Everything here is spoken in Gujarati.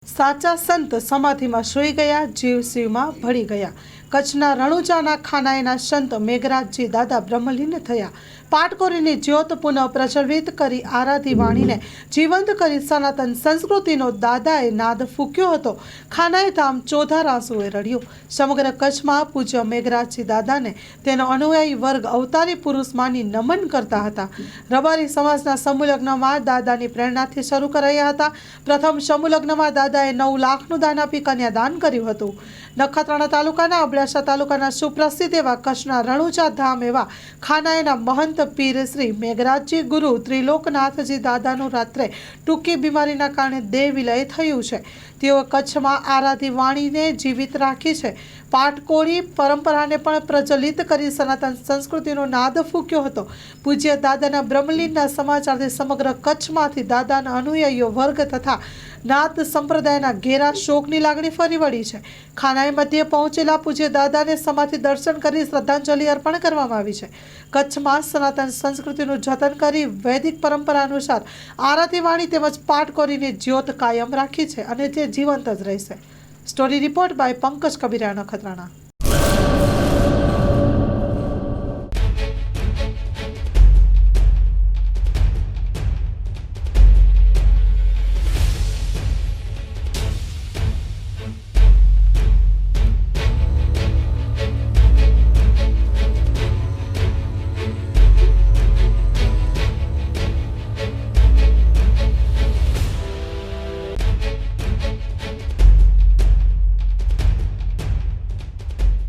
સાચા સંત સમાધિમાં સૂઈ ગયા, જીવ શિવમાં ભળી ગયા। કચ્છના રણુજાના ખાનાઈના સંત મેઘરાજજી દાદા બ્રહ્મલીન થયા। પાટકોરીની જ્યોત પુનઃ પ્રજ્વલિત કરી આરાધી વાણીને જીવંત કરી સનાતન સંસ્કૃતિનો દાદાએ નાદ ફૂંક્યો હતો। ખાનાઈ ધામ ચોધાર આંસુએ રડ્યું। સમગ્ર કચ્છમાં પૂજ્ય મેઘરાજજી દાદાને તેનો અનુયાયી વર્ગ અવતારી પુરુષ માની નમન કરતા હતા। રબારી સમાજના સમૂહલગ્નમાં દાદાની પ્રેરણાથી શરૂ કરાયા હતા। પ્રથમ સમૂહલગ્નમાં દાદાએ 9 લાખનું દાન આપી કન્યાદાન કર્યું હતું। નખત્રાણા તાલુકાના અબડાસા તાલુકાના સુપ્રસિદ્ધ એવા કચ્છના રણુજા ધામ એવા ખાનાઈના મહંત પીર શ્રી મેઘરાજજી ગુરુ ત્રિલોકનાથજી દાદાનું રાત્રે ટૂંકી બીમારીના કારણે દેહ વિલય થયું છે। તેઓ કચ્છમાં આરાધી વાણીને જીવિત રાખી છે। પાટકોળી પરંપરાને પણ પ્રજ્વલિત કરી સનાતન સંસ્કૃતિનો નાદ ફૂંક્યો હતો। પૂજ્ય દાદાના બ્રહ્મલીનના સમાચારથી સમગ્ર કચ્છમાંથી દાદાના અનુયાયીઓ વર્ગ તથા નાથ સંપ્રદાયના ઘેરા શોકની લાગણી ફરી વળી છે। ખાનાઈ મધ્યે પહોંચેલા પૂજ્ય દાદાને સમાધિ દર્શન કરી શ્રદ્ધાંજલિ અર્પણ કરવામાં આવી છે। કચ્છમાં સનાતન સંસ્કૃતિનું જતન કરી વૈદિક પરંપરા અનુસાર આરતી વાણી તેમજ પાટકોરીની જ્યોત કાયમ રાખી છે અને તે જીવંત જ રહેશે। Story report by Pankaj Kabira, Nakhatrana.